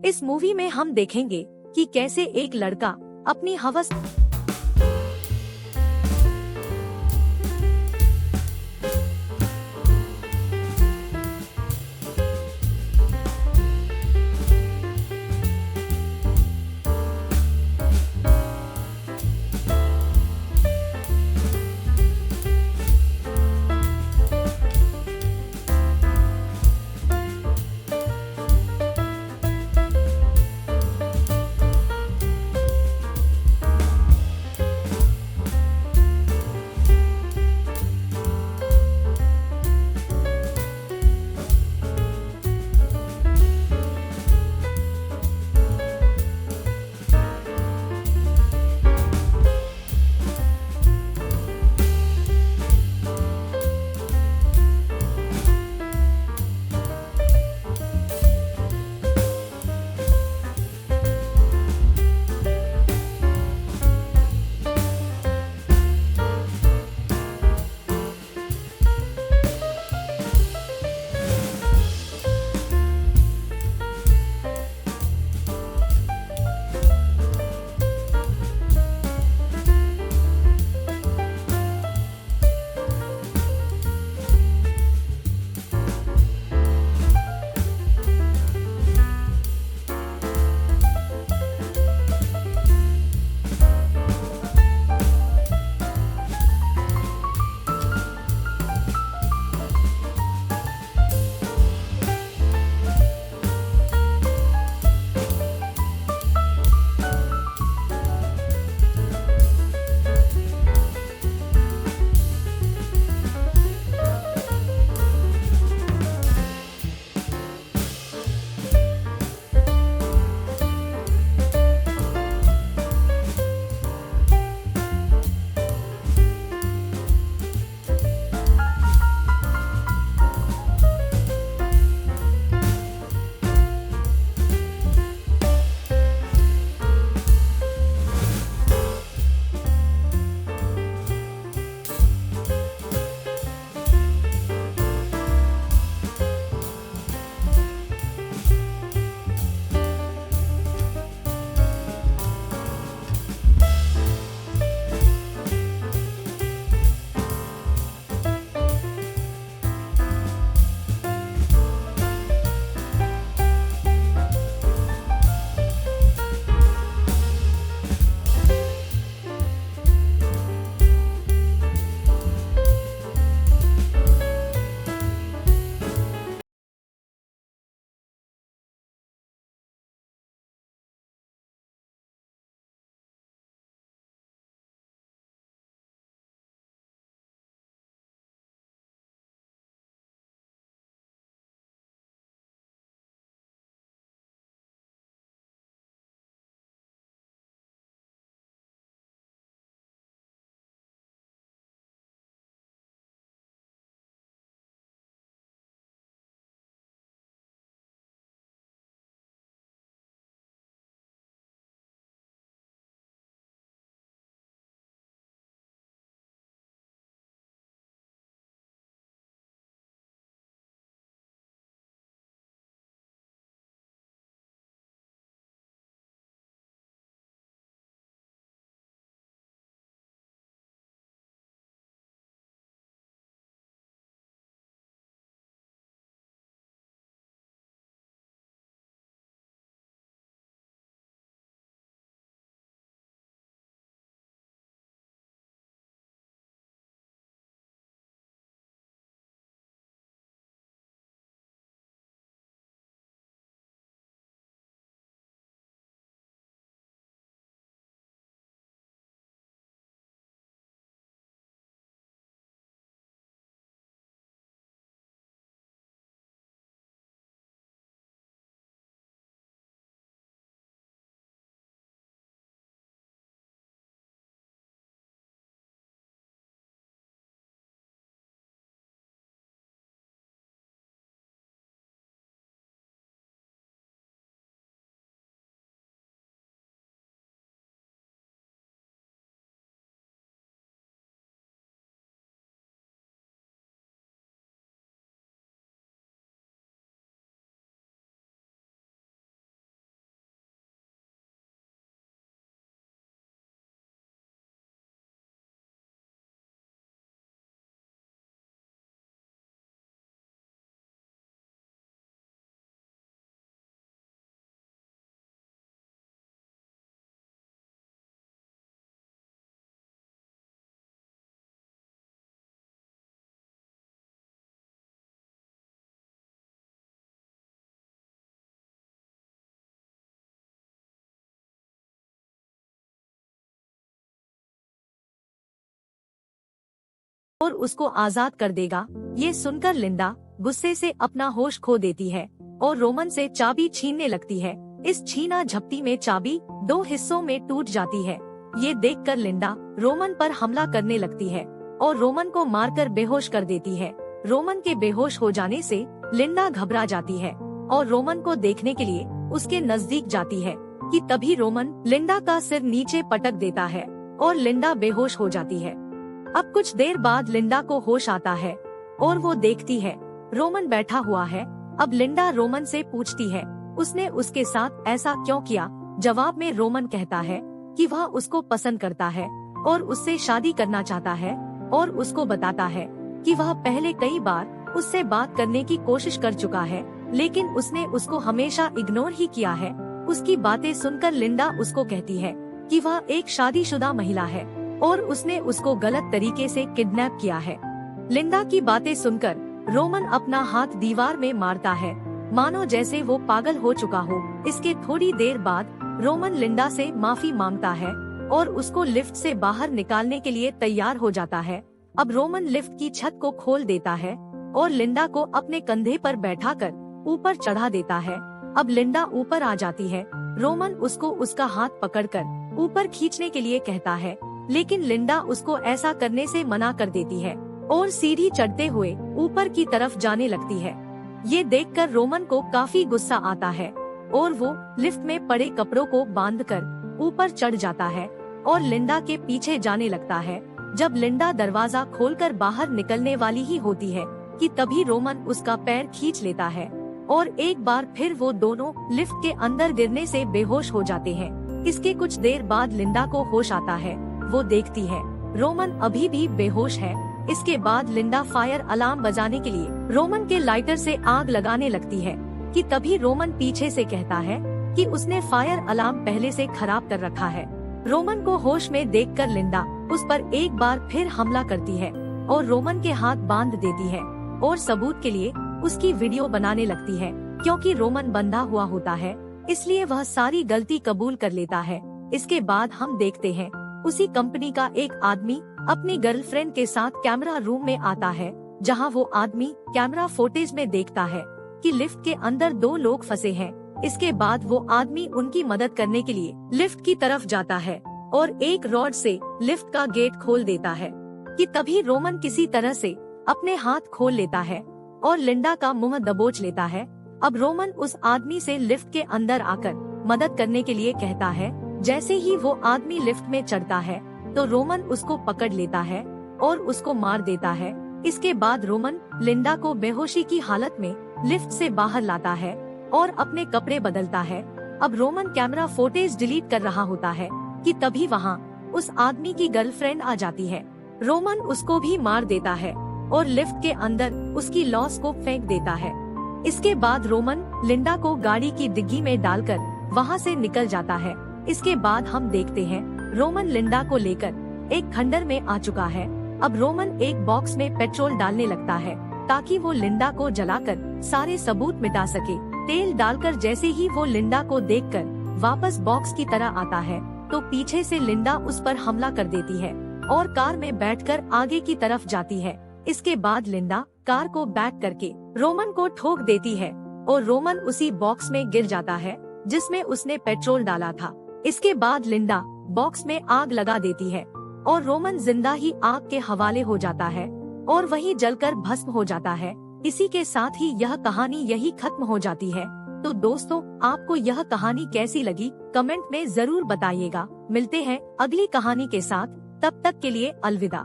इस मूवी में हम देखेंगे कि कैसे एक लड़का अपनी हवस और उसको आजाद कर देगा। ये सुनकर लिंडा गुस्से से अपना होश खो देती है और रोमन से चाबी छीनने लगती है। इस छीना झपटी में चाबी 2 हिस्सों में टूट जाती है। ये देखकर लिंडा रोमन पर हमला करने लगती है और रोमन को मारकर बेहोश कर देती है। रोमन के बेहोश हो जाने से लिंडा घबरा जाती है और रोमन को देखने के लिए उसके नजदीक जाती है कि तभी रोमन लिंडा का सिर नीचे पटक देता है और लिंडा बेहोश हो जाती है। अब कुछ देर बाद लिंडा को होश आता है और वो देखती है रोमन बैठा हुआ है। अब लिंडा रोमन से पूछती है उसने उसके साथ ऐसा क्यों किया। जवाब में रोमन कहता है कि वह उसको पसंद करता है और उससे शादी करना चाहता है और उसको बताता है कि वह पहले कई बार उससे बात करने की कोशिश कर चुका है, लेकिन उसने उसको हमेशा इग्नोर ही किया है। उसकी बातें सुनकर लिंडा उसको कहती है कि वह एक शादीशुदा महिला है और उसने उसको गलत तरीके से किडनैप किया है। लिंडा की बातें सुनकर रोमन अपना हाथ दीवार में मारता है, मानो जैसे वो पागल हो चुका हो। इसके थोड़ी देर बाद रोमन लिंडा से माफी मांगता है और उसको लिफ्ट से बाहर निकालने के लिए तैयार हो जाता है। अब रोमन लिफ्ट की छत को खोल देता है और लिंडा को अपने कंधे पर बैठाकर ऊपर चढ़ा देता है। अब लिंडा ऊपर आ जाती है। रोमन उसको उसका हाथ पकड़कर ऊपर खींचने के लिए कहता है, लेकिन लिंडा उसको ऐसा करने से मना कर देती है और सीढ़ी चढ़ते हुए ऊपर की तरफ जाने लगती है। ये देखकर रोमन को काफी गुस्सा आता है और वो लिफ्ट में पड़े कपड़ों को बांधकर ऊपर चढ़ जाता है और लिंडा के पीछे जाने लगता है। जब लिंडा दरवाजा खोलकर बाहर निकलने वाली ही होती है कि तभी रोमन उसका पैर खींच लेता है और एक बार फिर वो दोनों लिफ्ट के अंदर गिरने से बेहोश हो जाते हैं। इसके कुछ देर बाद लिंडा को होश आता है। वो देखती है रोमन अभी भी बेहोश है। इसके बाद लिंडा फायर अलार्म बजाने के लिए रोमन के लाइटर से आग लगाने लगती है कि तभी रोमन पीछे से कहता है कि उसने फायर अलार्म पहले से खराब कर रखा है। रोमन को होश में देखकर लिंडा उस पर एक बार फिर हमला करती है और रोमन के हाथ बांध देती है और सबूत के लिए उसकी वीडियो बनाने लगती है। क्योंकि रोमन बंधा हुआ होता है इसलिए वह सारी गलती कबूल कर लेता है। इसके बाद हम देखते हैं उसी कंपनी का एक आदमी अपनी गर्लफ्रेंड के साथ कैमरा रूम में आता है, जहां वो आदमी कैमरा फुटेज में देखता है कि लिफ्ट के अंदर 2 लोग फंसे हैं। इसके बाद वो आदमी उनकी मदद करने के लिए लिफ्ट की तरफ जाता है और एक रॉड से लिफ्ट का गेट खोल देता है कि तभी रोमन किसी तरह से अपने हाथ खोल लेता है और लिंडा का मुंह दबोच लेता है। अब रोमन उस आदमी से लिफ्ट के अंदर आकर मदद करने के लिए कहता है। जैसे ही वो आदमी लिफ्ट में चढ़ता है तो रोमन उसको पकड़ लेता है और उसको मार देता है। इसके बाद रोमन लिंडा को बेहोशी की हालत में लिफ्ट से बाहर लाता है और अपने कपड़े बदलता है। अब रोमन कैमरा फुटेज डिलीट कर रहा होता है कि तभी वहाँ उस आदमी की गर्लफ्रेंड आ जाती है। रोमन उसको भी मार देता है और लिफ्ट के अंदर उसकी लॉस को फेंक देता है। इसके बाद रोमन लिंडा को गाड़ी की डिग्गी में डालकर वहाँ से निकल जाता है। इसके बाद हम देखते हैं रोमन लिंडा को लेकर एक खंडर में आ चुका है। अब रोमन एक बॉक्स में पेट्रोल डालने लगता है ताकि वो लिंडा को जलाकर सारे सबूत मिटा सके। तेल डालकर जैसे ही वो लिंडा को देखकर वापस बॉक्स की तरह आता है तो पीछे से लिंडा उस पर हमला कर देती है और कार में बैठकर आगे की तरफ जाती है। इसके बाद लिंडा कार को बैक करके रोमन को ठोक देती है और रोमन उसी बॉक्स में गिर जाता है जिसमें उसने पेट्रोल डाला था। इसके बाद लिंडा बॉक्स में आग लगा देती है और रोमन जिंदा ही आग के हवाले हो जाता है और वहीं जलकर भस्म हो जाता है। इसी के साथ ही यह कहानी यही खत्म हो जाती है। तो दोस्तों, आपको यह कहानी कैसी लगी कमेंट में जरूर बताइएगा। मिलते हैं अगली कहानी के साथ, तब तक के लिए अलविदा।